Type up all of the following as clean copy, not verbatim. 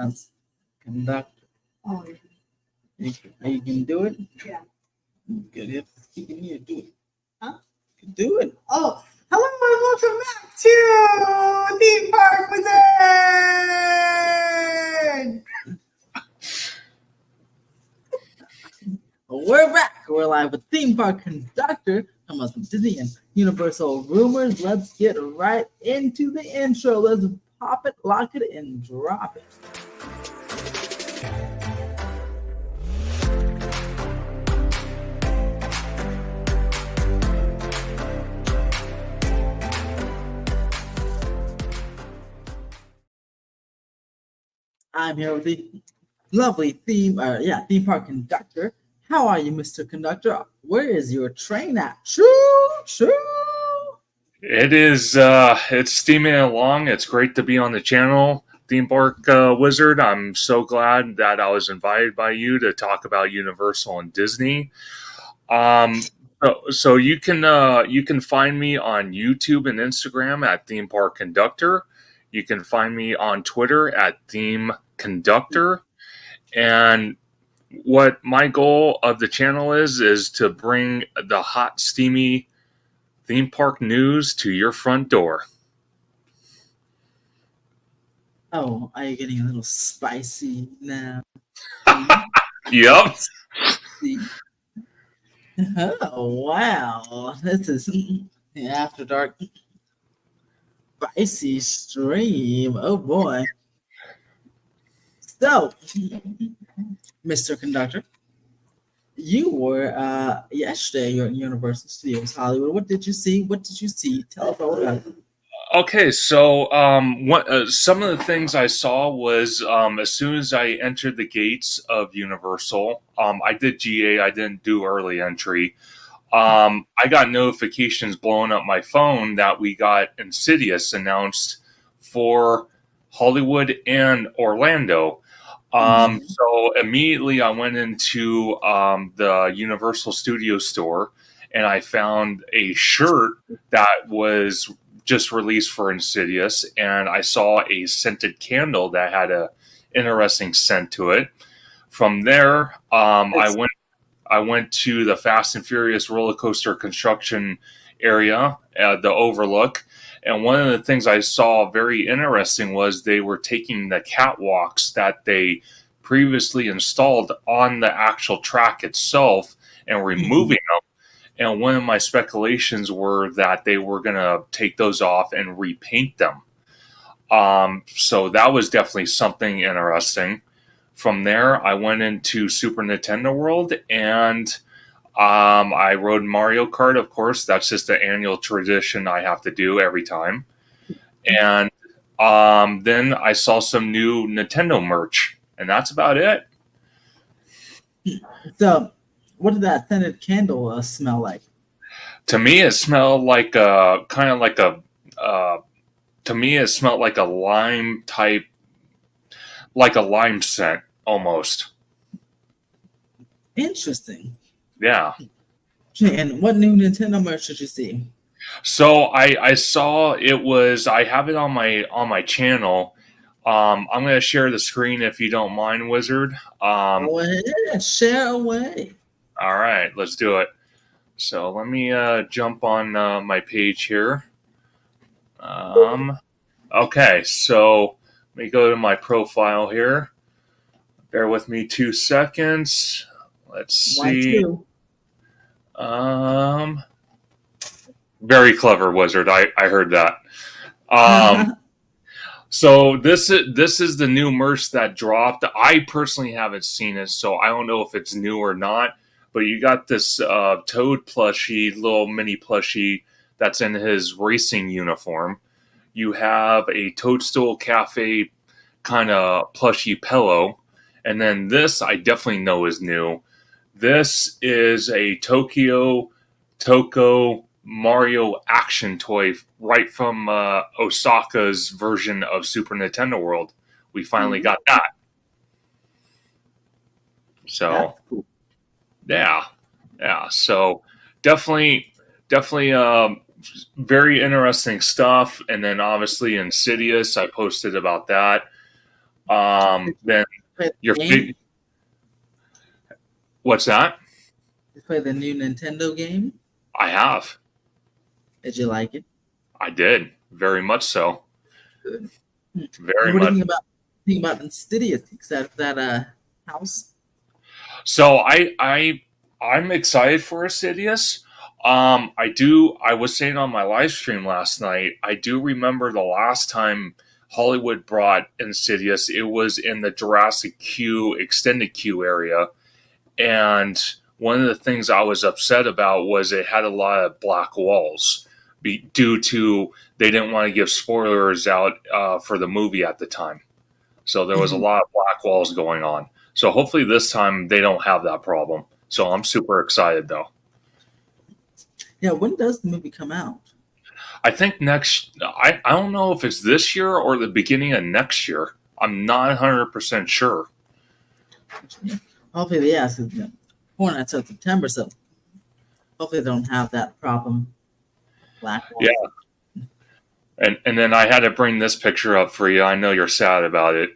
as conductor. Oh, You can do it? yeah. Good. You can do it. Huh? You can do it. Oh, hello and welcome back to Theme Park Wizard. We're back. We're live with Theme Park Conductor. Talking about some Disney and Universal rumors. Let's get right into the intro. Let's pop it, lock it, and drop it. I'm here with the lovely theme park conductor. How are you, Mr. Conductor? Where is your train at? Choo. It is. It's steaming along. It's great to be on the channel, Theme Park Wizard. I'm so glad that I was invited by you to talk about Universal and Disney. So you can find me on YouTube and Instagram at Theme Park Conductor. You can find me on Twitter at Theme Conductor. And what my goal of the channel is to bring the hot, steamy theme park news to your front door. Oh, are you getting a little spicy now? Yep. Oh, wow. This is the After Dark spicy stream. Oh, boy. So, Mr. Conductor, you were yesterday. You're in Universal Studios Hollywood. What did you see? Tell us all about it. Okay, so some of the things I saw was as soon as I entered the gates of Universal, I did GA. I didn't do early entry. I got notifications blowing up my phone that we got Insidious announced for Hollywood and Orlando. So immediately I went into the Universal Studio store and I found a shirt that was just released for Insidious, and I saw a scented candle that had a interesting scent to it. From there, I went to the Fast and Furious roller coaster construction area, the Overlook. And one of the things I saw very interesting was they were taking the catwalks that they previously installed on the actual track itself and removing them. And one of my speculations were that they were going to take those off and repaint them. So that was definitely something interesting. From there, I went into Super Nintendo World and I rode Mario Kart, of course. That's just an annual tradition I have to do every time. And then I saw some new Nintendo merch, and that's about it. So, what did that scented candle smell like? To me, it smelled like a lime type, like a lime scent almost. Interesting. Yeah. And what new Nintendo merch did you see? So I saw it was. I have it on my channel. I'm going to share the screen if you don't mind, Wizard. Go ahead, share away. All right, let's do it. So let me jump on my page here. Okay, so let me go to my profile here. Bear with me 2 seconds. Let's see. Very clever, Wizard. I heard that. So this is the new merch that dropped. I personally haven't seen it, so I don't know if it's new or not. But you got this Toad plushie, little mini plushie that's in his racing uniform. You have a Toadstool Cafe kind of plushie pillow. And then this I definitely know is new. This is a Toko Mario action toy right from Osaka's version of Super Nintendo World. We finally got that. So, yeah. So definitely very interesting stuff. And then obviously Insidious, I posted about that. Then Play the your game? what's that? You play the new Nintendo game? I have. Did you like it? I did very much so. Good. Very And what do you much. think about Insidious? Except for that house? So I'm excited for Insidious. I was saying on my live stream last night, I do remember the last time Hollywood brought Insidious, it was in the Jurassic Queue extended queue area. And one of the things I was upset about was it had a lot of black walls due to they didn't want to give spoilers out for the movie at the time. So there was a Mhm. lot of black walls going on. So hopefully this time they don't have that problem. So I'm super excited though. Yeah, when does the movie come out? I think I don't know if it's this year or the beginning of next year. I'm not 100% sure. Yeah. Hopefully, yeah, so, born until September, so hopefully they don't have that problem. Black walls. Yeah. And then I had to bring this picture up for you. I know you're sad about it.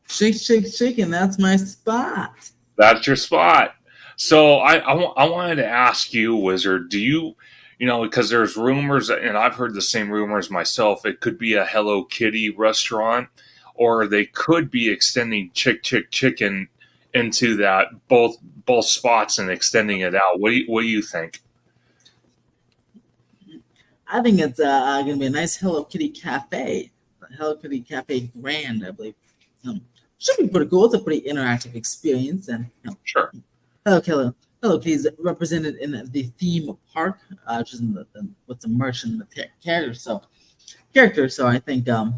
Shake, shake, shake, and that's my spot. That's your spot. So I wanted to ask you, Wizard, do you because there's rumors, and I've heard the same rumors myself, it could be a Hello Kitty restaurant, or they could be extending Chick Chick Chicken into that both spots and extending it out. What do you think? I think it's going to be a nice Hello Kitty cafe. Hello Kitty Cafe Grand, I believe. Should be pretty cool. It's a pretty interactive experience. And Sure. Hello Kitty is represented in the theme park, which is in what's immersed in the character. So I think her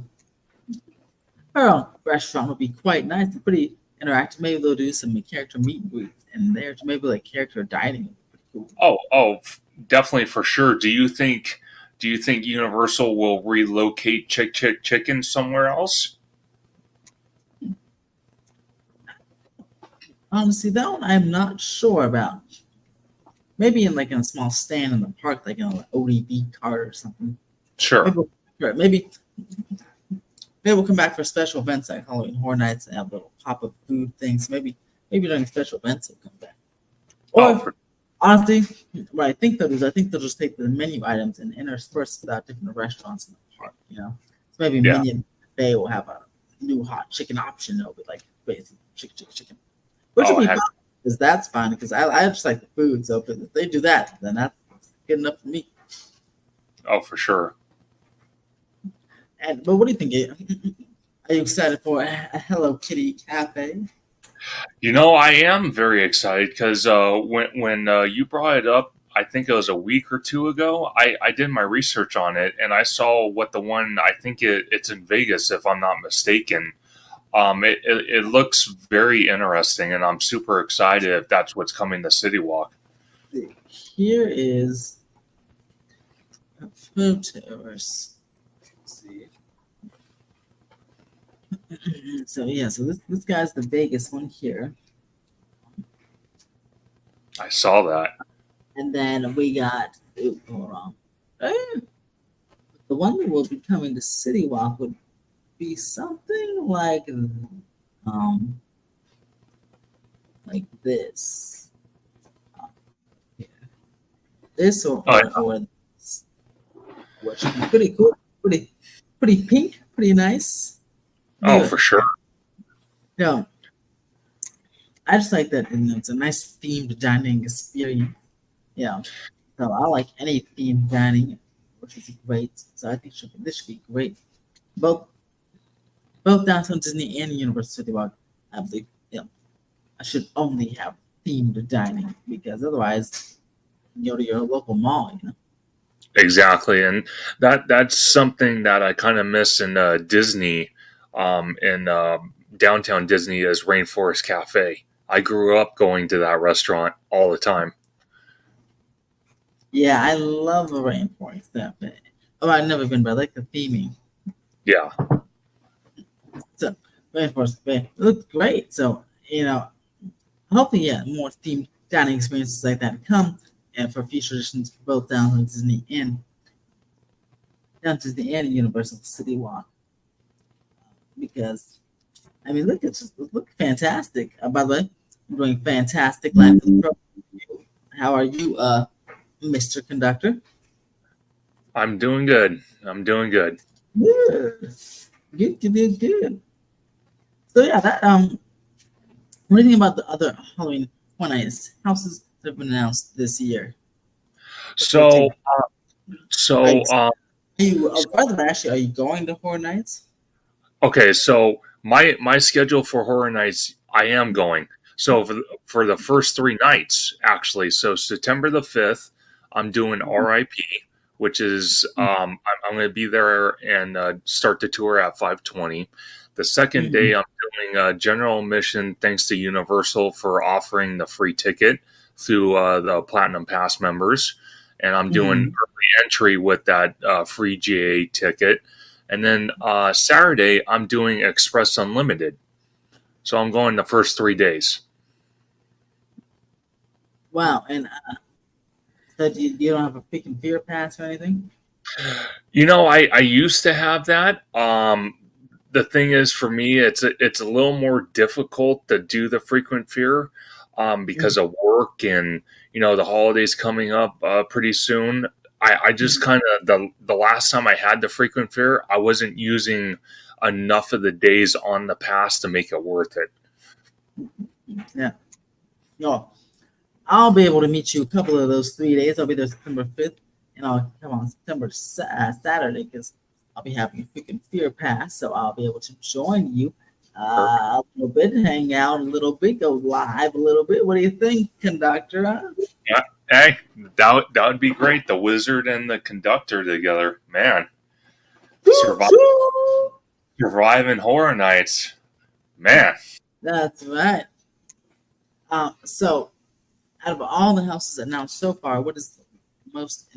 own restaurant would be quite nice and pretty interactive. Maybe they'll do some character meet and greets in there. Maybe like character dining would be pretty cool. Oh, definitely for sure. Do you think Universal will relocate Chick Chick Chicken somewhere else? Honestly, that one I'm not sure about. Maybe in a small stand in the park, like an ODB cart or something. Sure. Maybe we'll come back for special events like Halloween Horror Nights and have little pop-up food things. Maybe during special events they'll come back. Or honestly, what I think they'll do is I think they'll just take the menu items and intersperse without different restaurants in the park. So maybe Minion Cafe will have a new hot chicken option. It'll be like basic chicken. Which would be fine, because that's fine, because I just like the food. So if they do that, then that's good enough for me. Oh, for sure. But what do you think? Are you excited for a Hello Kitty cafe? I am very excited because when you brought it up, I think it was a week or two ago, I did my research on it, and I saw what the one, I think it's in Vegas, if I'm not mistaken. It looks very interesting, and I'm super excited if that's what's coming to City Walk. Here is a photo. Let's see. So this guy's the Vegas one here. I saw that. And then we got hold on. The one that will be coming to City Walk would be something like this. This or this, which would be pretty cool, pretty pink, pretty nice. Oh, Yeah. for sure. Yeah, I just like that, and it's a nice themed dining experience. Yeah, so I like any themed dining, which is great. So I think this should be great. Both Downtown Disney and Universal City Walk, I believe, I should only have themed dining, because otherwise, you go to your local mall, Exactly, and that's something that I kind of miss in Disney, in downtown Disney, is Rainforest Cafe. I grew up going to that restaurant all the time. Yeah, I love the Rainforest Cafe. Oh, I've never been, but I like the theming. Yeah. So Rainforest Cafe, it looks great. So hopefully, more themed dining experiences like that come, and for future editions for both Downtown Disney and Universal City Walk. because I mean, look fantastic. By the way, I'm doing fantastic. Life is pro. How are you, Mr. Conductor? I'm doing good. I'm doing good. Good. Good. So yeah, what do you think about the other Halloween Horror Nights houses that have been announced this year? So, Are you, so, rather actually, are you going to Horror Nights? okay. So my schedule for Horror Nights, I am going. So for the first 3 nights, actually. So September the 5th, I'm doing RIP, which is I'm going to be there and start the tour at 5:20. The second day, I'm doing general admission, thanks to Universal for offering the free ticket through the Platinum Pass members, and I'm doing early entry with that free GA ticket. And then Saturday, I'm doing Express Unlimited. So I'm going the first 3 days. Wow, and so you don't have a freaking fear pass or anything? I used to have that. The thing is, for me, it's a little more difficult to do the frequent fear because of work and the holidays coming up pretty soon. I just kind of the last time I had the frequent fear, I wasn't using enough of the days on the pass to make it worth it. Yeah. No, I'll be able to meet you a couple of those 3 days. I'll be there September 5th, and I'll come on September Saturday because I'll be having a freaking fear pass, so I'll be able to join you a little bit, hang out a little bit, go live a little bit. What do you think, Conductor? Huh? Yeah, hey, that would be great. The wizard and the conductor together, man. Surviving Horror Nights, man. That's right. So, out of all the houses announced so far, what is most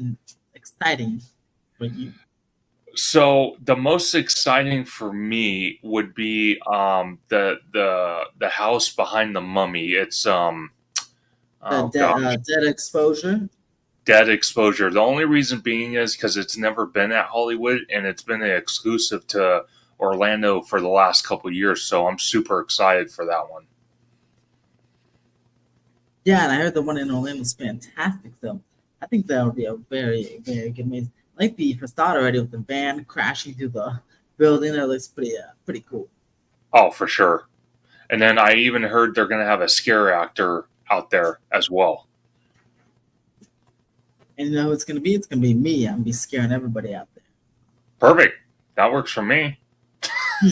exciting for you? So the most exciting for me would be the house behind the mummy. It's Dead exposure. Dead Exposure. The only reason being is because it's never been at Hollywood and it's been an exclusive to Orlando for the last couple of years. So I'm super excited for that one. Yeah, and I heard the one in Orlando is fantastic. So I think that would be a very, very good amazing. I like the facade already with the van crashing through the building. That looks pretty cool. Oh, for sure. And then I even heard they're going to have a scare actor out there as well. And you know who it's gonna be? It's gonna be me. I'm gonna be scaring everybody out there. Perfect. That works for me.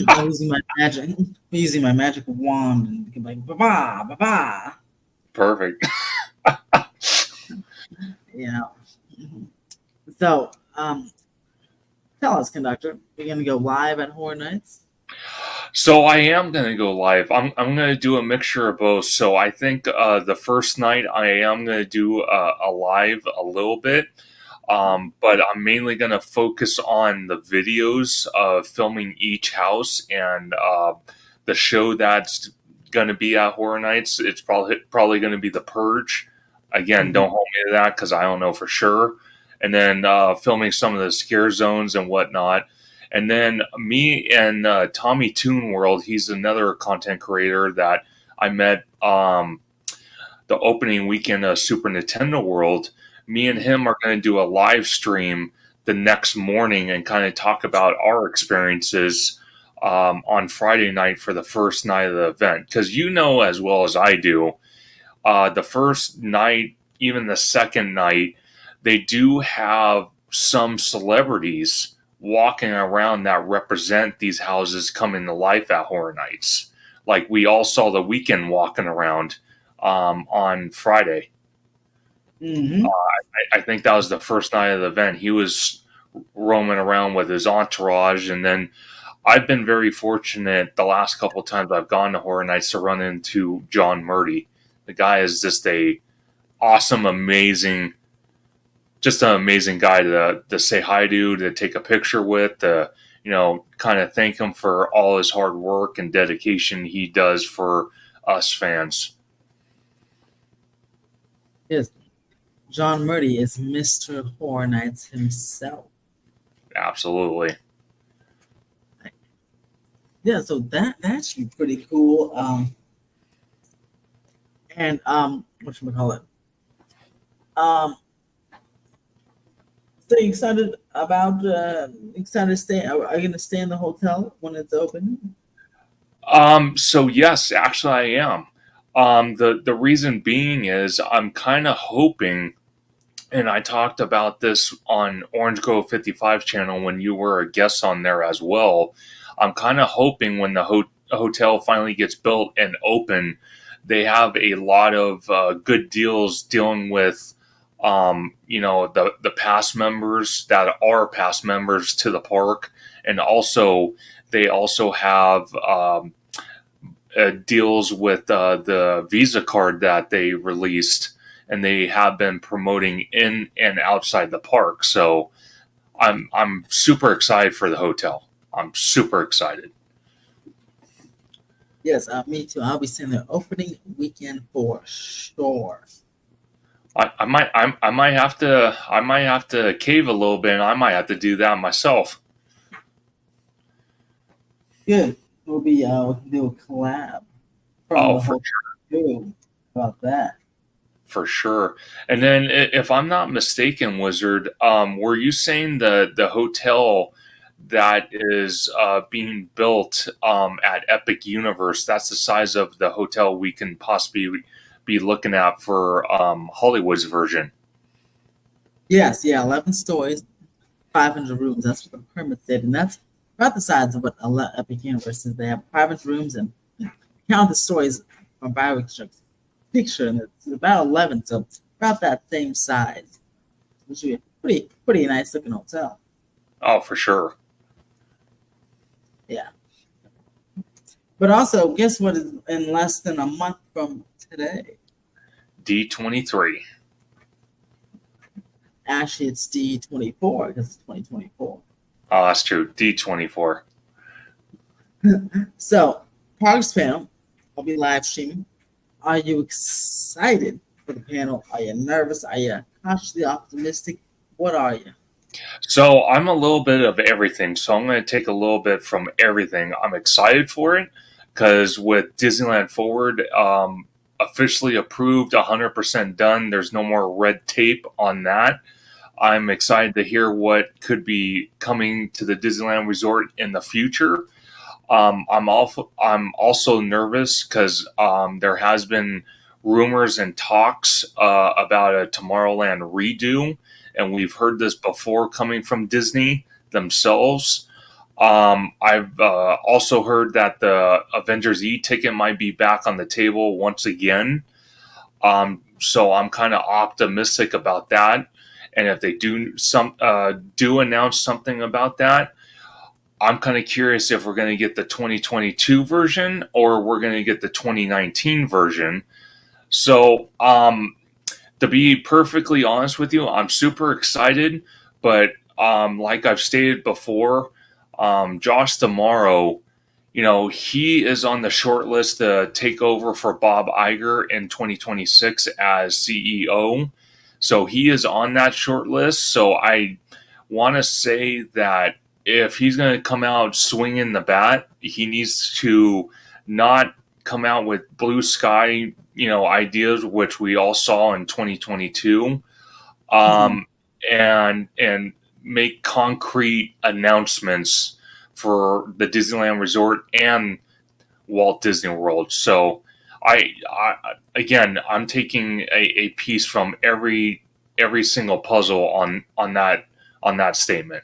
I'm using my magic wand and be like ba ba. Perfect. So, tell us, Conductor, you're gonna go live at Horror Nights? So I am going to go live. I'm going to do a mixture of both. So I think the first night I am going to do a live a little bit, but I'm mainly going to focus on the videos of filming each house and the show that's going to be at Horror Nights. It's probably going to be The Purge. Again, don't hold me to that because I don't know for sure. And then filming some of the scare zones and whatnot. And then me and Tommy Toon World, he's another content creator that I met the opening weekend of Super Nintendo World. Me and him are going to do a live stream the next morning and kind of talk about our experiences on Friday night for the first night of the event. Because as well as I do, the first night, even the second night, they do have some celebrities walking around that represent these houses coming to life at Horror Nights. Like we all saw The Weeknd walking around on Friday. I think that was the first night of the event. He was roaming around with his entourage. And then I've been very fortunate the last couple of times I've gone to Horror Nights to run into John Murdy. The guy is just an amazing guy to say hi to take a picture with, to kind of thank him for all his hard work and dedication he does for us fans. Yes, John Murdy is Mr. Horror Nights himself. Absolutely. Yeah, so that should be pretty cool. And what should we call it? Um, so you excited to stay? Are you gonna stay in the hotel when it's open? So yes, actually I am. The reason being is I'm kind of hoping, and I talked about this on Orange Grove 55 channel when you were a guest on there as well. I'm kind of hoping when the hotel finally gets built and open, they have a lot of good deals dealing with, the past members that are past members to the park, and also they also have deals with the Visa card that they released, and they have been promoting in and outside the park. So I'm super excited for the hotel. I'm super excited. Yes, me too. I'll be seeing the opening weekend for sure. I might have to cave a little bit, and I might have to do that myself. Good. We can do a collab from Oh, the for hotel too about that. For sure. And then, if I'm not mistaken, Wizard, were you saying the hotel that is being built at Epic Universe, that's the size of the hotel we can possibly be looking at for Hollywood's version? Yes, yeah, 11 stories, 500 rooms. That's what the permit said, and that's about the size of what Epic Universe is. They have 500 rooms and count the stories from Bioreactor's picture, and it's about 11, so about that same size, which would be a pretty nice looking hotel. Oh, for sure. Yeah. But also, guess what is in less than a month from today? D23. Actually, it's D24 because it's 2024. Oh, that's true. D24. So, Parks panel, I'll be live streaming. Are you excited for the panel? Are you nervous? Are you cautiously optimistic? What are you? So I'm a little bit of everything. So I'm going to take a little bit from everything. I'm excited for it because with Disneyland Forward officially approved, 100% done, there's no more red tape on that. I'm excited to hear what could be coming to the Disneyland Resort in the future. I'm also nervous because there has been rumors and talks about a Tomorrowland redo, and we've heard this before coming from Disney themselves. I've also heard that the Avengers ticket might be back on the table once again. So I'm kind of optimistic about that. And if they do announce something about that, I'm kind of curious if we're going to get the 2022 version or we're going to get the 2019 version. So, to be perfectly honest with you, I'm super excited. But like I've stated before, Josh Tomorrow, he is on the short list to take over for Bob Iger in 2026 as CEO. So he is on that short list. So I want to say that if he's going to come out swinging the bat, he needs to not come out with blue sky, ideas, which we all saw in 2022, and make concrete announcements for the Disneyland Resort and Walt Disney World. So I'm taking a piece from every single puzzle on that statement.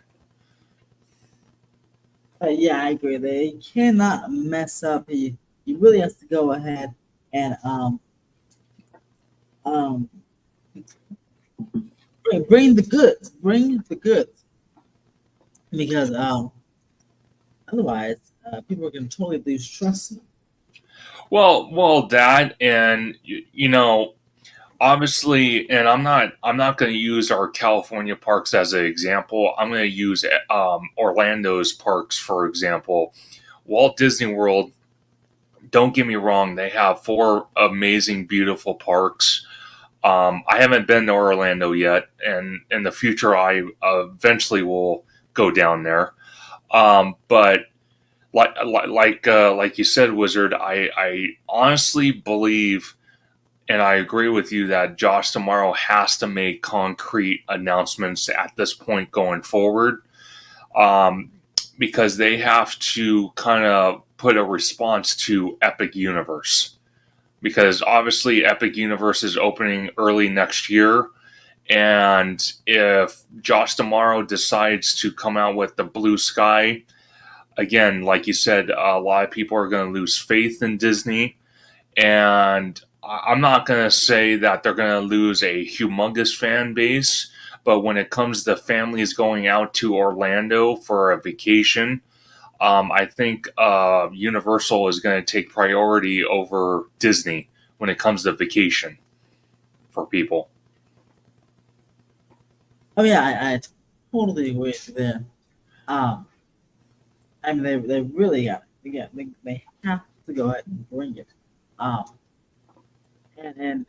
Yeah, I agree. They cannot mess up. He really has to go ahead and um, bring the goods. Bring the goods. Because otherwise, people are going to totally lose trust in them. Well, that, and obviously, and I'm not going to use our California parks as an example. I'm going to use Orlando's parks for example. Walt Disney World, don't get me wrong, they have 4 amazing, beautiful parks. I haven't been to Orlando yet, and in the future, I eventually will go down there. But like you said, Wizard, I honestly believe, and I agree with you, that Josh tomorrow has to make concrete announcements at this point going forward, um, because they have to kind of put a response to Epic Universe, because obviously Epic Universe is opening early next year. And if Josh tomorrow decides to come out with the Blue Sky, again, like you said, a lot of people are going to lose faith in Disney. And I'm not going to say that they're going to lose a humongous fan base, but when it comes to families going out to Orlando for a vacation, I think Universal is going to take priority over Disney when it comes to vacation for people. I mean, I totally agree with you there. I mean, they really got they have to go ahead and bring it. Um, and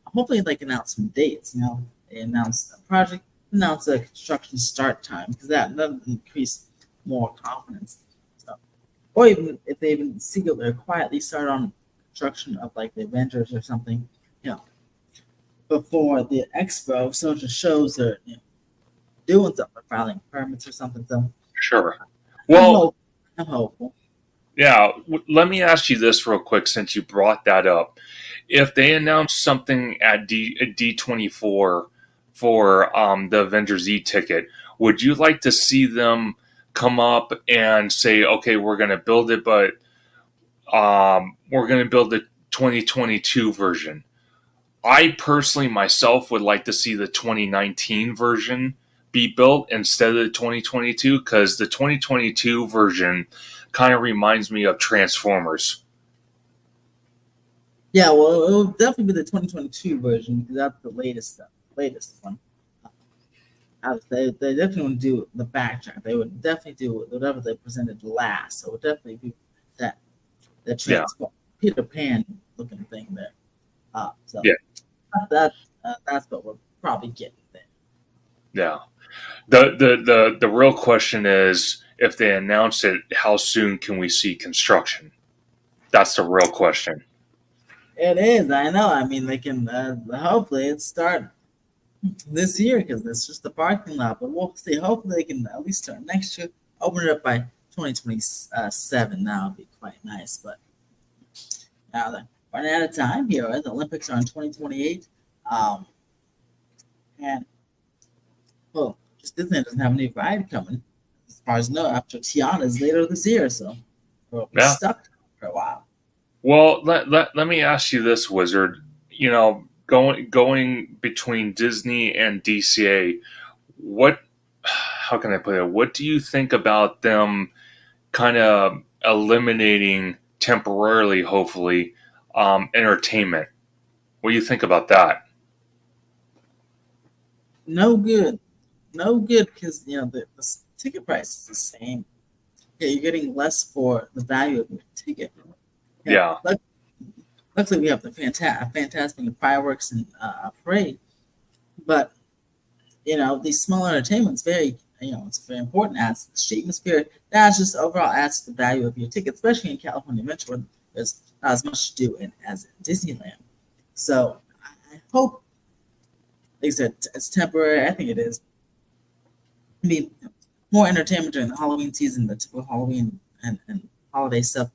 hopefully they can announce some dates. You know, they announce a project, announce a construction start time, because that will increase more confidence. So, or even if they even secretly or quietly start on construction of like the Avengers or something, you know, before the expo, so it just shows they're doing something, filing permits or something. So Sure. Well, I'm hopeful. yeah, let me ask you this real quick since you brought that up. If they announce something at D24 for the Avengers e-ticket, would you like to see them come up and say, okay, we're going to build it, but we're going to build the 2022 version? I personally myself would like to see the 2019 version be built instead of the 2022, because the 2022 version kind of reminds me of Transformers. Yeah, well, it will definitely be the 2022 version because that's the latest one. They definitely want to do the backtrack. They would definitely do whatever they presented last. So it would definitely be that transform Peter Pan looking thing there. So yeah, that's what we're probably getting there. Yeah. The real question is, if they announce it, how soon can we see construction? That's the real question. It is. I know. I mean, they can hopefully it start this year because it's just the parking lot. But we'll see. Hopefully, they can at least start next year. Open it up by 2027. Now would be quite nice. But now they're running out of time here. Right? The Olympics are in 2028. And well, just Disney doesn't have any ride coming, as far as I know, after Tiana's later this year. So we'll be stuck for a while. Well, let me ask you this, Wizard. You know, going between Disney and DCA, how can I put it? What do you think about them kind of eliminating temporarily, hopefully, entertainment? What do you think about that? No good because the ticket price is the same. Yeah, you're getting less for the value of your ticket. Yeah. Luckily, we have the fantastic fireworks and parade, but these small entertainments very it's very important. Adds to the street atmosphere. That just overall adds to the value of your ticket, especially in California Adventure, where there's not as much to do as in Disneyland. So I hope, like I said, it's temporary. I think it is. I mean, more entertainment during the Halloween season, the typical Halloween and holiday stuff.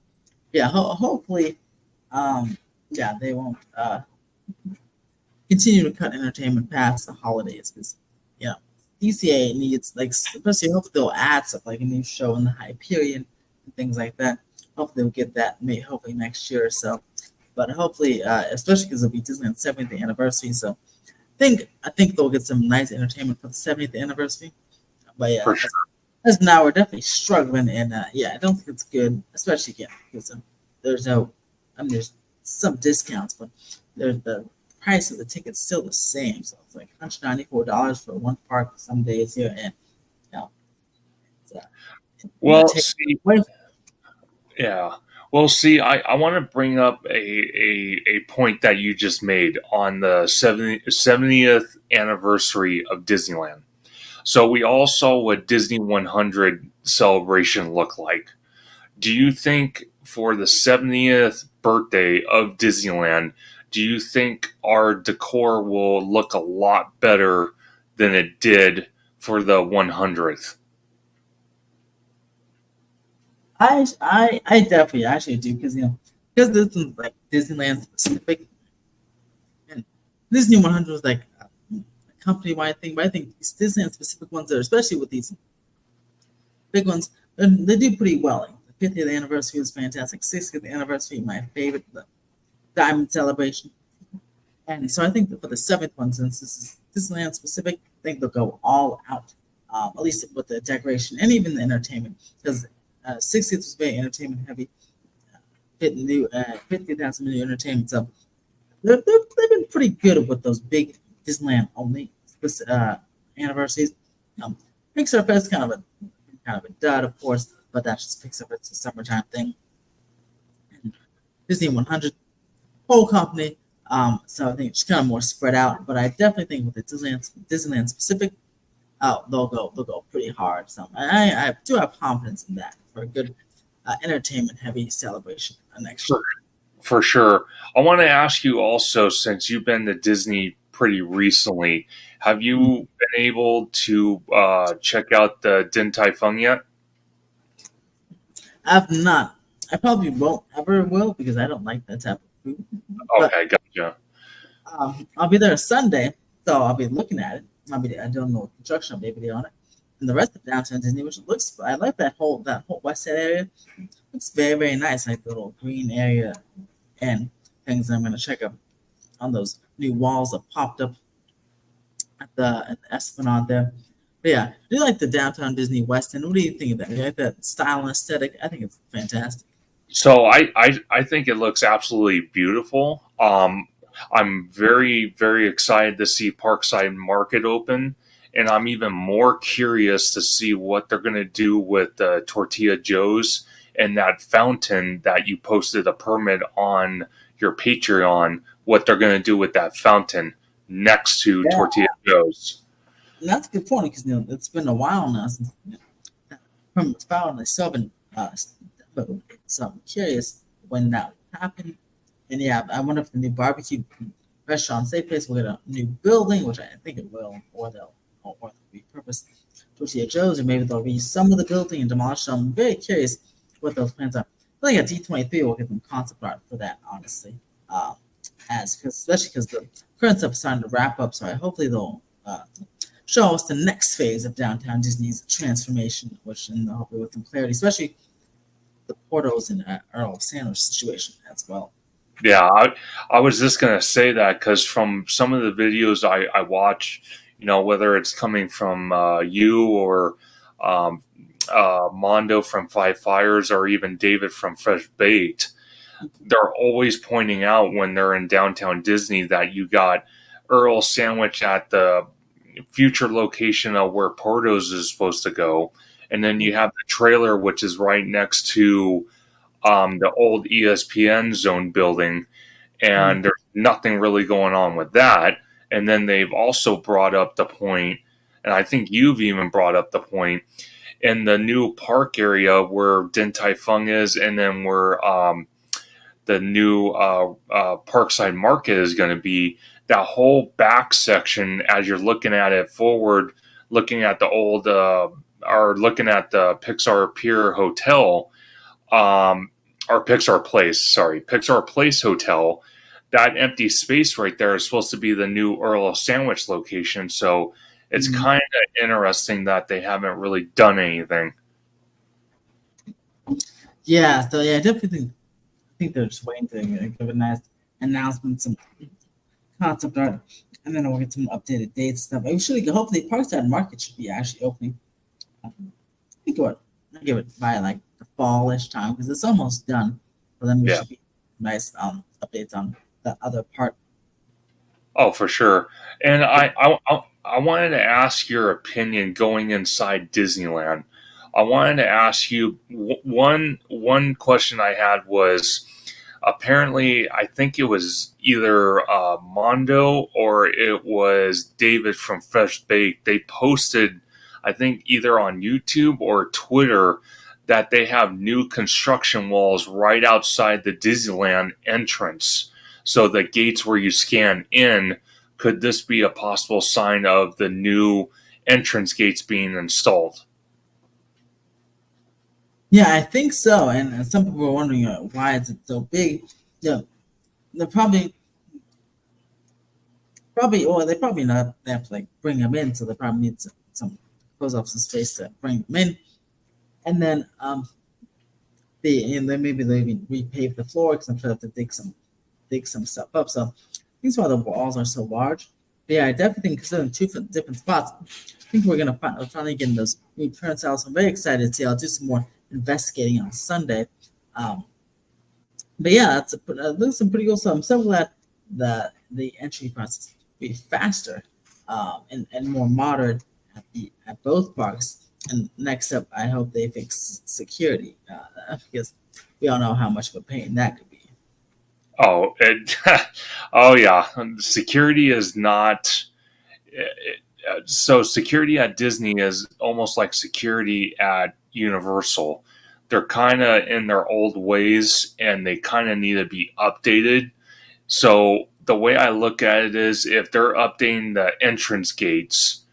Yeah, hopefully, they won't continue to cut entertainment past the holidays because, DCA needs, like, especially hopefully they'll add stuff like a new show in the Hyperion and things like that. Hopefully they'll get that hopefully next year or so. But hopefully, especially because it'll be Disneyland's 70th anniversary, so I think they'll get some nice entertainment for the 70th anniversary. But yeah, For sure. as of now we're definitely struggling, and I don't think it's good, especially again because there's some discounts, but the price of the ticket's still the same. So it's like $194 for one park some days here, and Well, see, I want to bring up a point that you just made on the 70th anniversary of Disneyland. So we all saw what Disney 100 celebration looked like. do you think for the 70th birthday of Disneyland, do you think our decor will look a lot better than it did for the 100th? I definitely actually do because because this is like Disneyland specific, and this new 100 was like a company wide thing. But I think these Disneyland specific ones, are especially with these big ones, they do pretty well. Like the 50th anniversary was fantastic. 60th anniversary, my favorite, the Diamond Celebration. And so I think that for the seventh one, since this is Disneyland specific, I think they'll go all out, at least with the decoration and even the entertainment. Because 60th was very entertainment heavy, 50th has some new entertainment. So they've been pretty good with those big Disneyland only anniversaries. Pixar Fest kind of a dud, of course, but that's just Pixar. It's a summertime thing. And Disney 100 whole company. So I think it's kind of more spread out, but I definitely think with the Disneyland specific, they'll go pretty hard. So I do have confidence in that for a good entertainment heavy celebration next year. For sure. I want to ask you also, since you've been to Disney pretty recently, have you been able to check out the Din Tai Fung yet? I've not. I probably won't ever will because I don't like that type of food. Okay, gotcha. I'll be there Sunday, so I'll be looking at it. I don't know construction will be video on it, and the rest of downtown Disney, which looks. I like that whole west side area. It's very very nice, like the little green area and things. I'm gonna check up on those new walls that popped up at the Esplanade there. But yeah, I do like the downtown Disney West End. What do you think of that? You like that style and aesthetic? I think it's fantastic. So I think it looks absolutely beautiful. I'm very, very excited to see Parkside Market open, and I'm even more curious to see what they're going to do with Tortilla Joe's and that fountain that you posted a permit on your Patreon, what they're going to do with that fountain next to Tortilla Joe's. And that's a good point because it's been a while now since that permit was filed, and they still haven't. So I'm curious when that will happen. And yeah, I wonder if the new barbecue restaurant safe place will get a new building, which I think it will, or they'll repurpose Tortilla Joe's, or maybe they'll reuse some of the building and demolish them. I'm very curious what those plans are. I think at D23 we'll get them concept art for that, honestly, especially because the current stuff is starting to wrap up. So hopefully they'll show us the next phase of downtown Disney's transformation, which and hopefully with some clarity, especially the Portos and Earl Sandwich situation as well. Yeah, I was just going to say that because from some of the videos I watch, whether it's coming from you or Mondo from Five Fires or even David from Fresh Baked, they're always pointing out when they're in downtown Disney that you got Earl Sandwich at the future location of where Portos is supposed to go. And then you have the trailer, which is right next to the old ESPN zone building, and there's nothing really going on with that. And then they've also brought up the point, and I think you've even brought up the point, in the new park area where Din Tai Fung is, and then where the new Parkside Market is going to be, that whole back section, as you're looking at it forward, looking at the old, or looking at the Pixar Pier Hotel, or Pixar Place Hotel, that empty space right there is supposed to be the new Earl Sandwich location. So it's kind of interesting that they haven't really done anything. Yeah, so yeah, I definitely think they're just waiting to give a nice announcement, some concept art, and then we'll get some updated dates and stuff. We should hopefully Parkside Market should be actually opening. I think I'll give it by like the fallish time because it's almost done. But then we should be nice updates on the other part. Oh, for sure. And I wanted to ask your opinion going inside Disneyland. I wanted to ask you one question I had was, apparently I think it was either Mondo or it was David from Fresh Baked. They posted, I think either on YouTube or Twitter, that they have new construction walls right outside the Disneyland entrance. So the gates where you scan in, could this be a possible sign of the new entrance gates being installed? Yeah, I think so. And some people are wondering why is it so big. Yeah, they're or they probably not they have to like bring them in, so they probably need some close off some space to bring them in, and then then maybe they repave the floor because I'm sure they have to dig some stuff up. So that's why the walls are so large. But yeah, I definitely think considering two different spots, I think we're gonna finally get those new turnstiles. I'm very excited to see. I'll do some more investigating on Sunday. But yeah, that's some pretty cool stuff. I'm so glad that the entry process will be faster and more modern at both parks. And next up, I hope they fix security because we all know how much of a pain that could be. Oh, oh yeah. Security is not. So security at Disney is almost like security at Universal. They're kind of in their old ways, and they kind of need to be updated. So the way I look at it is, if they're updating the entrance gates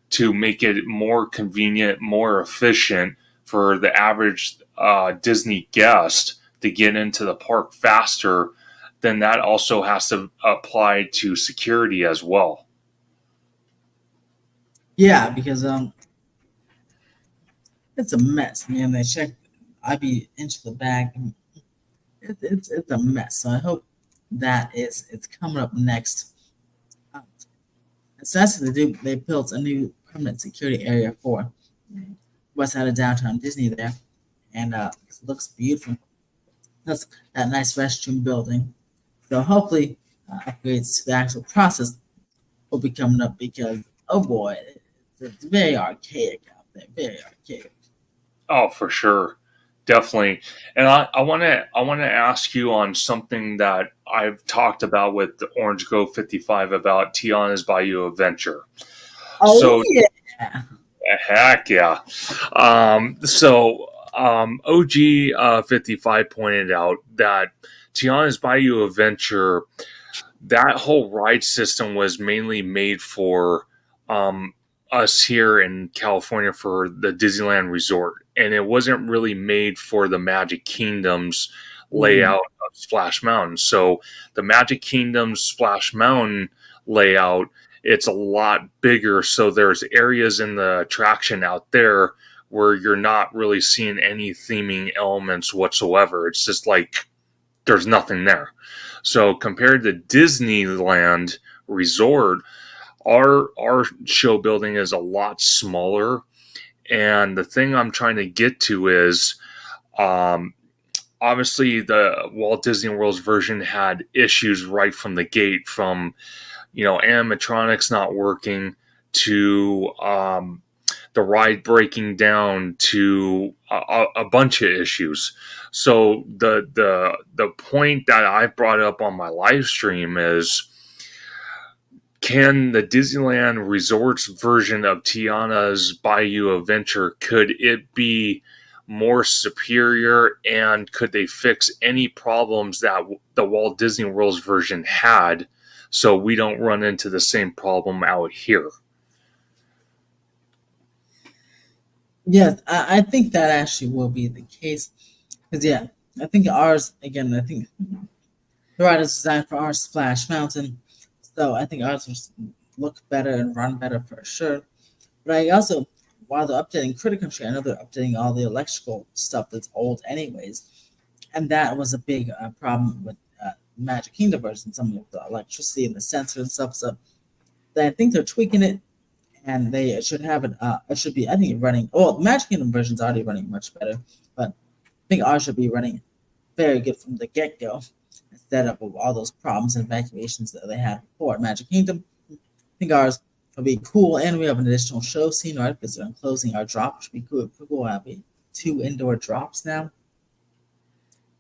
to make it more convenient, more efficient for the average Disney guest to get into the park faster, then that also has to apply to security as well. Yeah, because it's a mess, man. They check I be into the bag. And it's a mess. So I hope it's coming up next. It's nice that they built a new permanent security area for west side of downtown Disney there, and it looks beautiful. That's that nice restroom building. So hopefully upgrades to the actual process will be coming up because oh boy, it's very archaic out there. Very archaic. Oh, for sure. Definitely. And I want to ask you on something that I've talked about with the Orange Grove 55 about Tiana's Bayou Adventure. Oh So yeah. heck yeah. OG 55 pointed out that Tiana's Bayou Adventure, that whole ride system was mainly made for us here in California for the Disneyland Resort, and it wasn't really made for the Magic Kingdom's layout of Splash Mountain. So the Magic Kingdom's Splash Mountain layout, it's a lot bigger. So there's areas in the attraction out there where you're not really seeing any theming elements whatsoever. It's just like there's nothing there. So compared to Disneyland Resort, our show building is a lot smaller, and the thing I'm trying to get to is obviously the Walt Disney World's version had issues right from the gate, from animatronics not working to the ride breaking down to a bunch of issues. So the point that I brought up on my live stream is, can the Disneyland Resorts version of Tiana's Bayou Adventure, could it be more superior, and could they fix any problems that the Walt Disney World's version had, so we don't run into the same problem out here? Yes, I think that actually will be the case. Because yeah, I think ours again. I think the ride is designed for our Splash Mountain, so I think ours will look better and run better for sure. But I also, while they're updating Critter Country, I know they're updating all the electrical stuff that's old anyways, and that was a big problem with Magic Kingdom version. Some of the electricity and the sensors and stuff. So I think they're tweaking it, and they should have it. It should be, I think, running. Oh, the Magic Kingdom version is already running much better, but I think ours should be running very good from the get go, instead of all those problems and evacuations that they had before at Magic Kingdom. I think ours will be cool, and we have an additional show scene, right? Because they're closing our drop, which would be cool. We'll have 2 indoor drops now,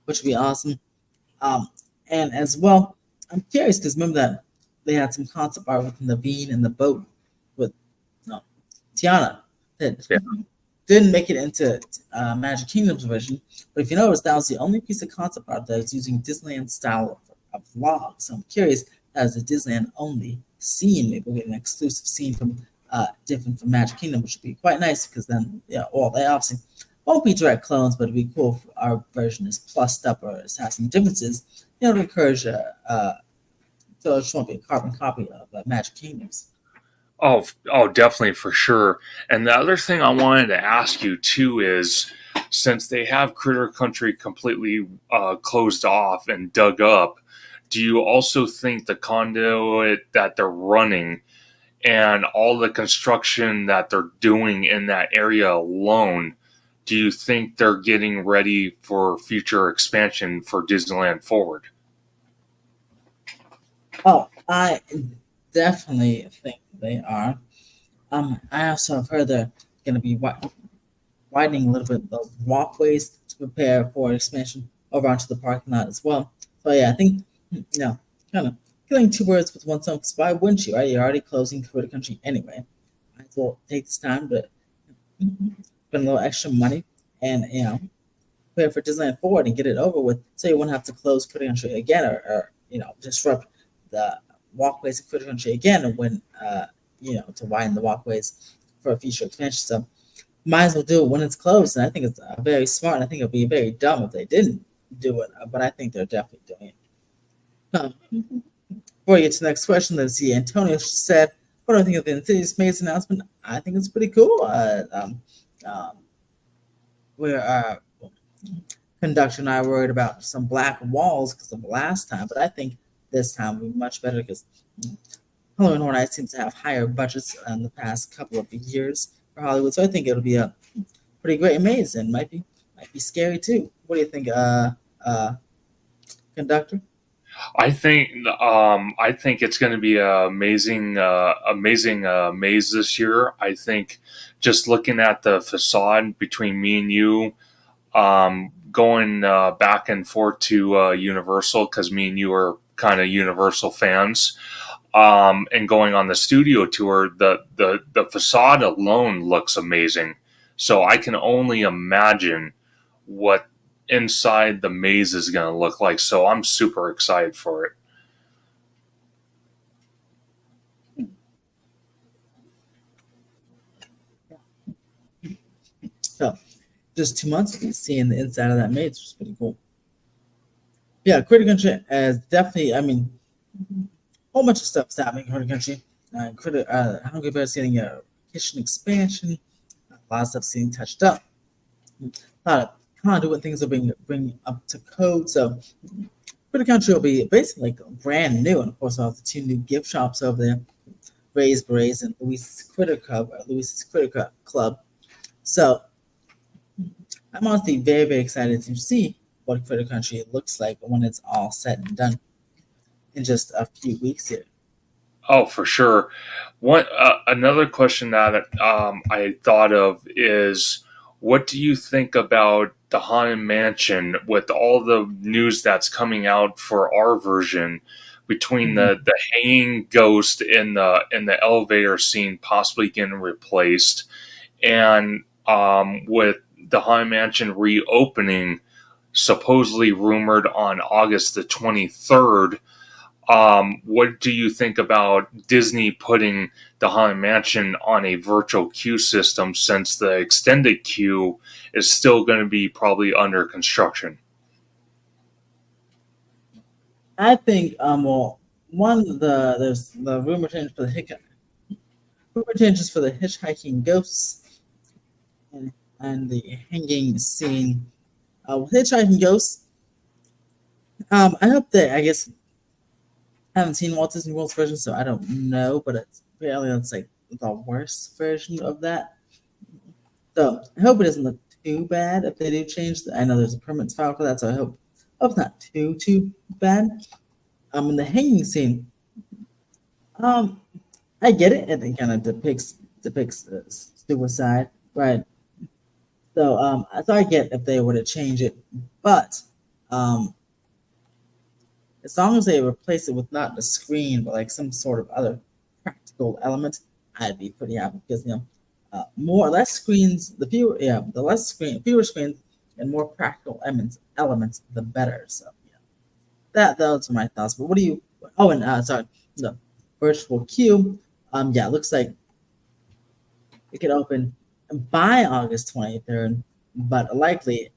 which would be awesome. And as well, I'm curious because remember that they had some concept art with Naveen and the boat with Tiana. Did didn't make it into Magic Kingdom's version, but if you notice, that was the only piece of concept art that was using Disneyland style of log. So I'm curious, as a Disneyland only scene, maybe we'll get an exclusive scene from different from Magic Kingdom, which would be quite nice because then, yeah, well, they obviously won't be direct clones, but it'd be cool if our version is plussed up or has some differences, to encourage so it just won't be a carbon copy of Magic Kingdoms. Oh, definitely for sure. And the other thing I wanted to ask you too is, since they have Critter Country completely closed off and dug up, do you also think the conduit that they're running and all the construction that they're doing in that area alone, do you think they're getting ready for future expansion for Disneyland Forward? Oh, I definitely think they are. I also have heard they're going to be widening a little bit the walkways to prepare for expansion over onto the parking lot as well. So yeah, I think kind of killing two birds with one stone. Because why wouldn't you? Right? You're already closing Critter Country anyway. Might as well take this time to spend a little extra money and prepare for Disneyland Forward and get it over with, so you won't have to close Critter Country again or disrupt the walkways of Critter Country again when to widen the walkways for a future expansion. So might as well do it when it's closed. And I think it's very smart. And I think it'd be very dumb if they didn't do it. But I think they're definitely doing it. Before we get to the next question, let's see. Antonio said, "What do I think of the Insidious Maze announcement?" I think it's pretty cool. Where conductor and I were worried about some black walls because of the last time, but I think this time will be much better because Halloween Horror Nights seems to have higher budgets in the past couple of years for Hollywood, so I think it'll be a pretty great maze and might be scary too. What do you think, conductor? I think it's going to be an amazing maze this year. I think just looking at the facade between me and you, going back and forth to Universal, because me and you are kind of Universal fans, and going on the studio tour, the facade alone looks amazing. So I can only imagine what inside the maze is going to look like. So I'm super excited for it. So just 2 months of seeing the inside of that maze, which is pretty cool. Yeah, Critter Country is definitely, a whole bunch of stuff's happening in Critter Country. Hungry Bear's getting a kitchen expansion. A lot of stuff's getting touched up. A lot of conduit things are being bring up to code. So Critter Country will be basically brand new. And of course, we'll have the 2 new gift shops over there, Ray's Berets and Luis's Critter Club. So I'm honestly very, very excited to see what Critter Country looks like when it's all said and done in just a few weeks here. Oh, for sure. Another question that I thought of is, what do you think about the Haunted Mansion with all the news that's coming out for our version, between the hanging ghost in the elevator scene possibly getting replaced, and with the Haunted Mansion reopening, supposedly rumored on August the 23rd? What do you think about Disney putting the Haunted Mansion on a virtual queue system, since the extended queue is still going to be probably under construction? I think there's the rumor changes for the hitchhiking ghosts and the hanging scene. With hitchhiking ghosts, I hope that, I guess, I haven't seen Walt Disney World's version, so I don't know, but apparently it's like the worst version of that. So I hope it doesn't look too bad if they do change. I know there's a permits file for that, so I hope it's not too bad. In the hanging scene, I get it. It kind of depicts suicide, right? So I get if they were to change it, but as long as they replace it with not the screen, but like some sort of other practical element, I'd be pretty happy because less screens, fewer screens and more practical elements, the better. So yeah, those are my thoughts. But what do you? Oh, and sorry, the virtual queue. Yeah, it looks like it could open by August 23rd, but likely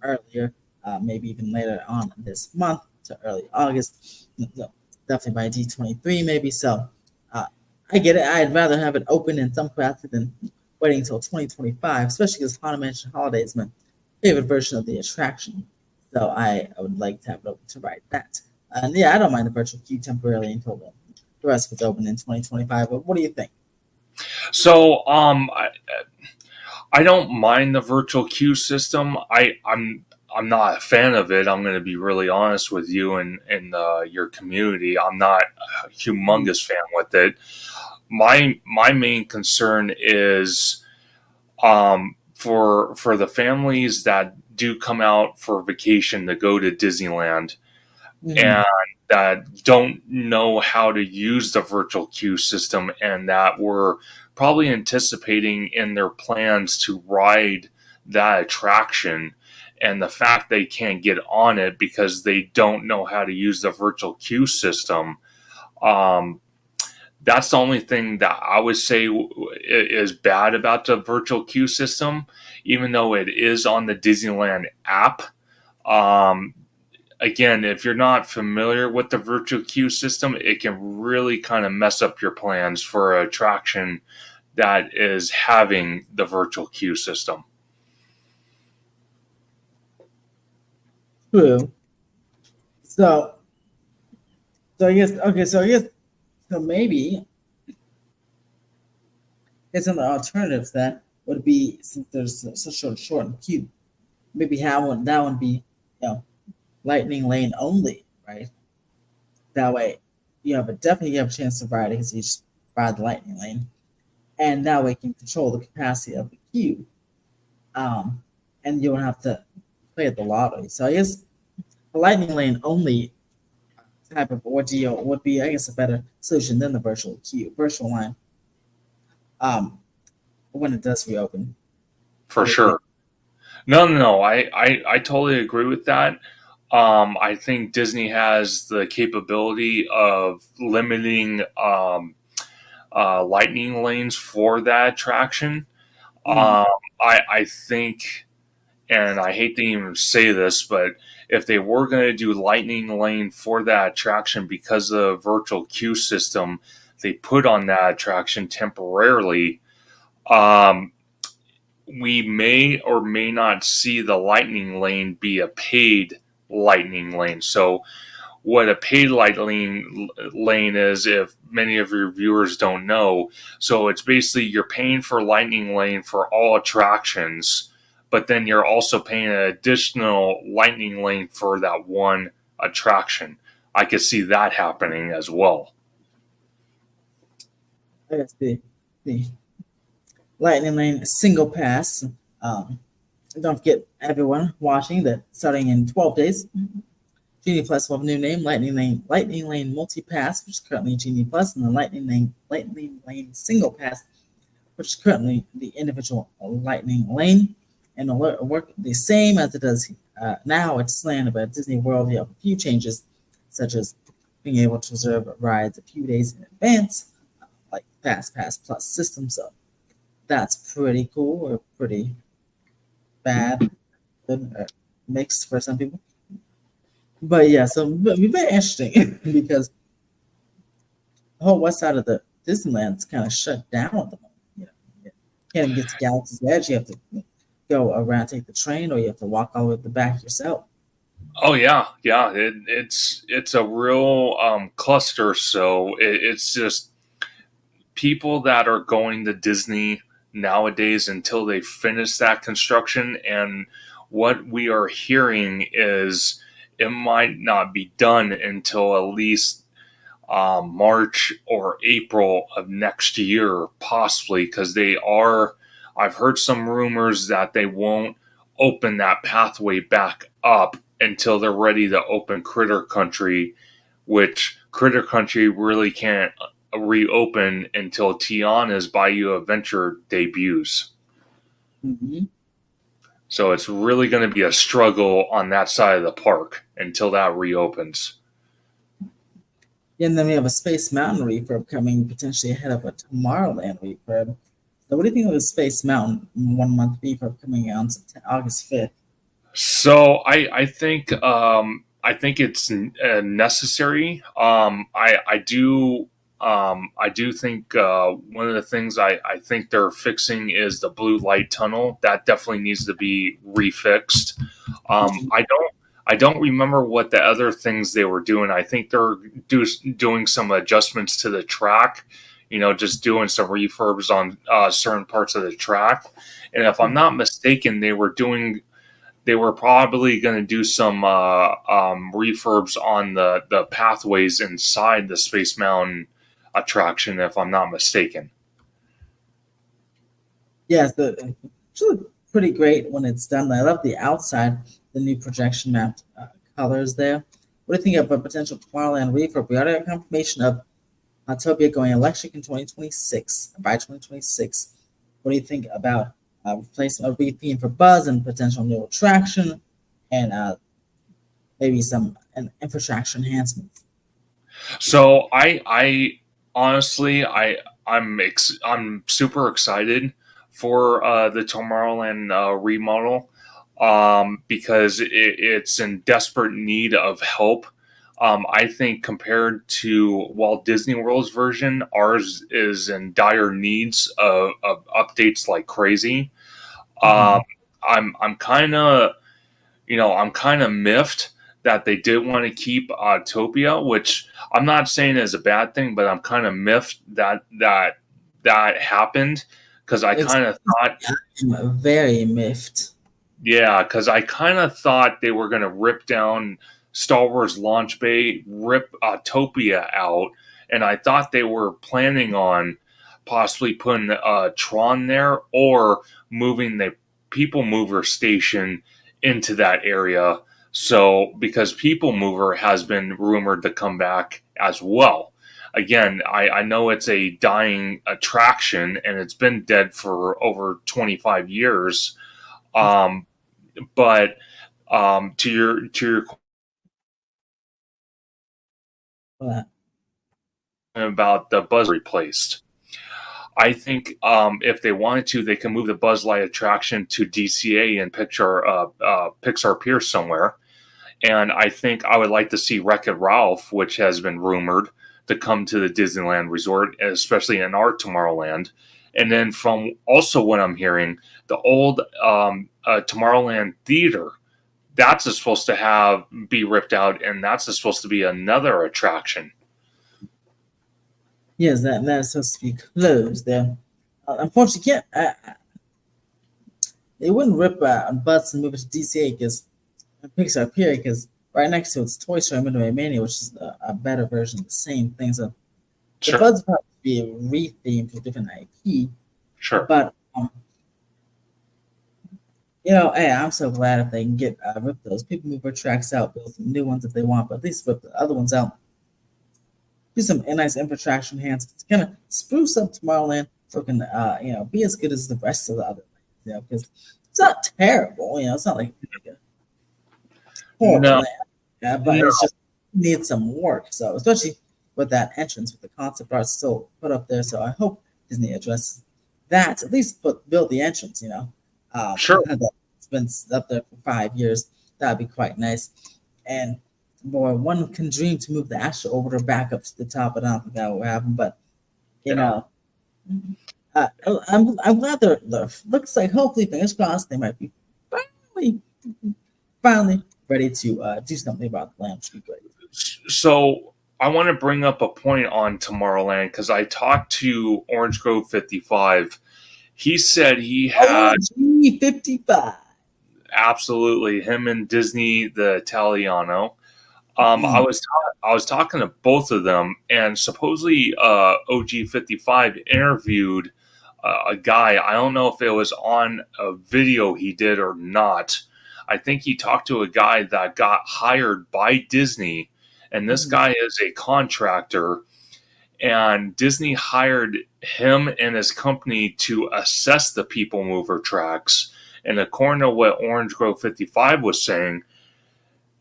earlier, maybe even later on this month to early August. No, definitely by D23, maybe. So uh, I get it. I'd rather have it open in some capacity than waiting until 2025, especially because Haunted Mansion Holiday is my favorite version of the attraction. So I would like to have it open to ride that. And yeah, I don't mind the virtual queue temporarily until the rest of it's open in 2025. But what do you think? So I don't mind the virtual queue system. I'm not a fan of it. I'm going to be really honest with you and your community. I'm not a humongous fan with it. My main concern is for the families that do come out for vacation to go to Disneyland and that don't know how to use the virtual queue system and that were probably anticipating in their plans to ride that attraction, and the fact they can't get on it because they don't know how to use the virtual queue system. um, that's the only thing that I would say is bad about the virtual queue system, even though it is on the Disneyland app. Um, Again, if you're not familiar with the virtual queue system, it can really kind of mess up your plans for an attraction that is having the virtual queue system. True. So, so I guess okay. So maybe there's some alternatives that would be since there's such a short queue. Maybe have one that one be lightning lane only, right? That way you have a chance to ride it because you just ride the lightning lane, and that way you can control the capacity of the queue, um, and you don't have to play at the lottery. So I guess the lightning lane only type of ordeal would be, I guess, a better solution than the virtual line, um, when it does reopen. For What do you think? sure. No. I totally agree with that. I think Disney has the capability of limiting lightning lanes for that attraction. Mm, Um, I think, and I hate to even say this, but if they were going to do lightning lane for that attraction because of the virtual queue system they put on that attraction temporarily, um, we may or may not see the lightning lane be a paid lightning lane. So what a paid lightning lane is, if many of your viewers don't know, so it's basically you're paying for lightning lane for all attractions, but then you're also paying an additional lightning lane for that one attraction. I could see that happening as well. I guess the lightning lane single pass. Um, don't forget everyone watching that starting in 12 days, Genie Plus will have a new name, Lightning Lane Multi Pass, which is currently Genie Plus, and the Lightning Lane Single Pass, which is currently the individual Lightning Lane, and will work the same as it does now at Disneyland, but at Disney World you have a few changes, such as being able to reserve rides a few days in advance, like Fast Pass Plus system. So that's pretty cool or pretty bad, good, mixed for some people. But yeah, so it'd be very interesting because the whole west side of the Disneyland's kind of shut down at the moment. You can't even get to Galaxy's Edge. You have to go around, take the train, or you have to walk all the way to the back yourself. Oh yeah. It's a real cluster. So it's just people that are going to Disney nowadays until they finish that construction. And what we are hearing is it might not be done until at least March or April of next year, possibly, because they are. I've heard some rumors that they won't open that pathway back up until they're ready to open Critter Country, which Critter Country really can't reopen until Tiana's Bayou Adventure debuts. Mm-hmm. So it's really going to be a struggle on that side of the park until that reopens. And then we have a Space Mountain refurb coming potentially ahead of a Tomorrowland refurb. So what do you think of the Space Mountain 1 month refurb coming out on August 5th? So I think it's necessary. I do think one of the things I think they're fixing is the blue light tunnel. That definitely needs to be refixed. I don't remember what the other things they were doing. I think they're doing some adjustments to the track. Just doing some refurbs on certain parts of the track. And if I'm not mistaken, they were probably going to do some refurbs on the pathways inside the Space Mountain attraction, if I'm not mistaken. Yes, it's really pretty great when it's done. I love the outside, the new projection mapped colors there. What do you think of a potential Tomorrowland refurb? We already have confirmation of Autopia going electric in 2026, by 2026. What do you think about replacement, a retheme for Buzz and potential new attraction, and maybe some infrastructure enhancements? So I honestly I'm super excited for the Tomorrowland remodel because it's in desperate need of help. I think compared to Walt Disney World's version, ours is in dire needs of updates like crazy. I'm kind of miffed that they did want to keep Autopia, which I'm not saying is a bad thing, but I'm kind of miffed that happened because I kind of thought I'm very miffed. Yeah, because I kind of thought they were going to rip down Star Wars Launch Bay, rip Autopia out, and I thought they were planning on possibly putting Tron there or moving the People Mover station into that area. So, because People Mover has been rumored to come back as well. Again, I know it's a dying attraction and it's been dead for over 25 years. But to your But about the Buzz replaced, I think if they wanted to, they can move the Buzz Light attraction to DCA and Pixar Pier somewhere. And I think I would like to see Wreck-It Ralph, which has been rumored to come to the Disneyland Resort, especially in our Tomorrowland. And then from also what I'm hearing, the old Tomorrowland Theater, that's supposed to be ripped out, and that's supposed to be another attraction. yes, that's supposed to be closed there. Unfortunately, they wouldn't rip Buzz and move it to DCA because Pixar Pier, because right next to it's Toy Story Midway Mania, which is a better version of the same thing. So the Buzz would probably be rethemed for different IP. Sure. But hey, I'm so glad if they can get rip those People Mover tracks out, build some new ones if they want, but at least rip the other ones out. Do some nice infrastructure enhancements, kind of spruce up Tomorrowland, so it can be as good as the rest of the other lands, because it's not terrible, it's not like a horrible land, but it just needs some work. So especially with that entrance, with the concept art still put up there, so I hope Disney addresses that. At least build the entrance, Sure. It's been up there for 5 years. That'd be quite nice. And boy, one can dream to move the Astro Orbiter back up to the top, but I don't think that will happen. But I'm glad they're looks like, hopefully, fingers crossed, they might be finally ready to do something about the land, which would be great. So I want to bring up a point on Tomorrowland because I talked to Orange Grove 55. He said he had 55. Absolutely him and Disney the Italiano. I was talking to both of them, and supposedly OG55 interviewed a guy. I don't know if it was on a video he did or not. I think he talked to a guy that got hired by Disney, and this guy is a contractor. and Disney hired him and his company to assess the People Mover tracks. And according to what Orange Grove 55 was saying,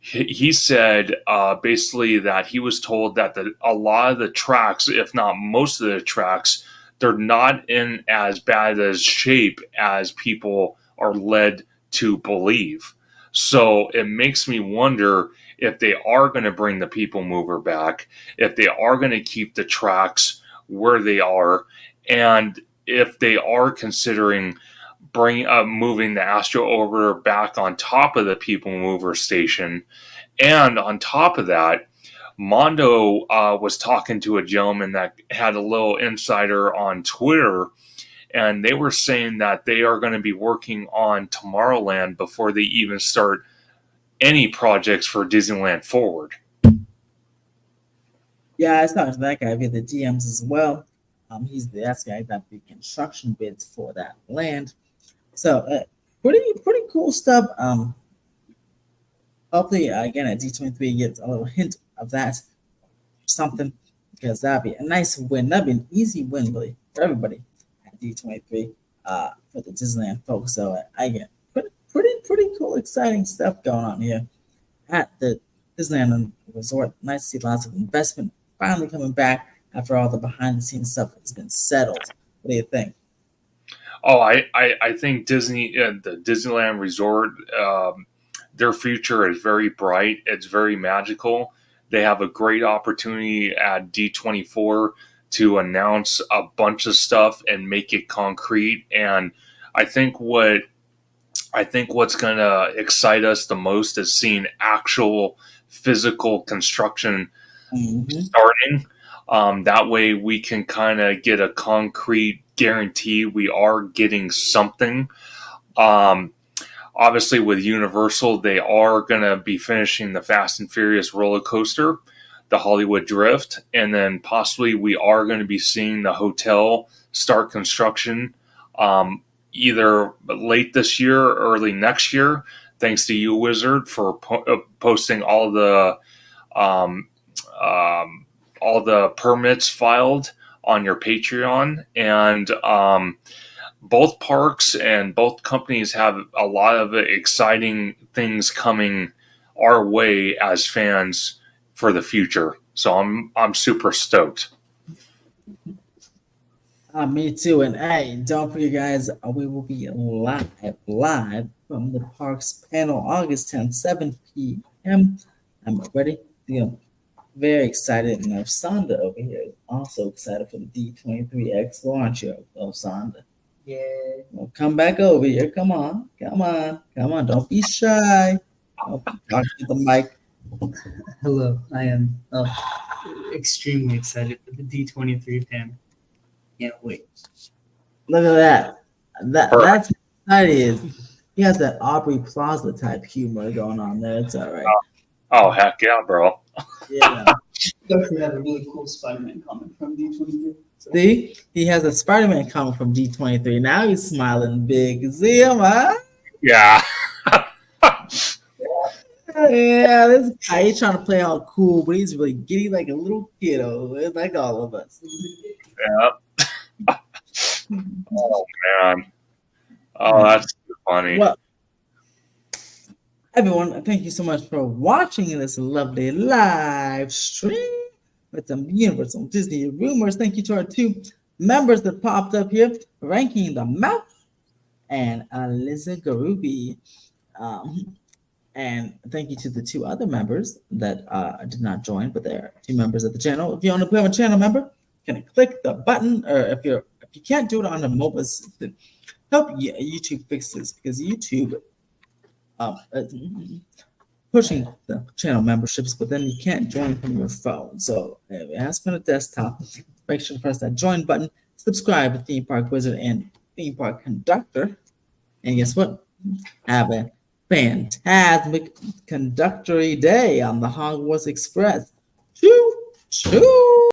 he said basically that he was told that a lot of the tracks, if not most of the tracks, they're not in as bad as shape as people are led to believe. So it makes me wonder if they are going to bring the People Mover back, if they are going to keep the tracks where they are, and if they are considering moving the Astro Orbiter back on top of the People Mover station. And on top of that, Mondo was talking to a gentleman that had a little insider on Twitter, and they were saying that they are going to be working on Tomorrowland before they even start any projects for Disneyland Forward. Yeah, I talked to that guy via the DMs as well. He's the last guy that the construction bids for that land. So pretty cool stuff. Hopefully, again, at D23 gets a little hint of that, something, because that'd be a nice win. That'd be an easy win, really, for everybody at D23 for the Disneyland folks. So again, pretty cool, exciting stuff going on here at the Disneyland Resort. Nice to see lots of investment finally coming back after all the behind-the-scenes stuff has been settled. What do you think? Oh, I think Disney, the Disneyland Resort, their future is very bright. It's very magical. They have a great opportunity at D24 to announce a bunch of stuff and make it concrete. And I think what's going to excite us the most is seeing actual physical construction starting. That way we can kind of get a concrete guarantee we are getting something. Obviously, with Universal, they are going to be finishing the Fast and Furious roller coaster, the Hollywood Drift, and then possibly we are going to be seeing the hotel start construction either late this year or early next year, thanks to you, Wizard, for posting all the permits filed on your Patreon. And both parks and both companies have a lot of exciting things coming our way as fans for the future. So I'm super stoked. Me too. And hey, don't forget, guys, we will be live from the parks panel August 10th, 7 p.m. I'm ready. Very excited. And Sonda over here is also excited for the D23 Expo, aren't you, Sonda? Yeah. Well, come back over here. Come on. Don't be shy. Talk to the mic. Hello, I am extremely excited for the D23 panel. Can't wait. Look at that. That's what it is. He has that Aubrey Plaza type humor going on there. It's all right. Oh, heck yeah, bro. Yeah. Definitely have a really cool Spider-Man comment from D23. See, he has a Spider-Man comic from D23. Now he's smiling big. See him, huh? Yeah. Yeah, this guy, he's trying to play all cool, but he's really giddy like a little kiddo, like all of us. Yeah. Oh, man. Oh, that's funny. Well, everyone, thank you so much for watching this lovely live stream with some Universal Disney rumors. Thank you to our two members that popped up here, Ranking the Mouth and Liza Garubi. And thank you to the two other members that did not join, but they're two members of the channel. If you want to become a channel member, you can click the button, or if you can't do it on a mobile system, help YouTube fix this, because YouTube pushing the channel memberships, but then you can't join from your phone. So if it has been a desktop, make sure to press that join button, subscribe to Theme Park Wizard and Theme Park Conductor, and guess what? Have a fantastic conductory day on the Hogwarts Express. Choo choo.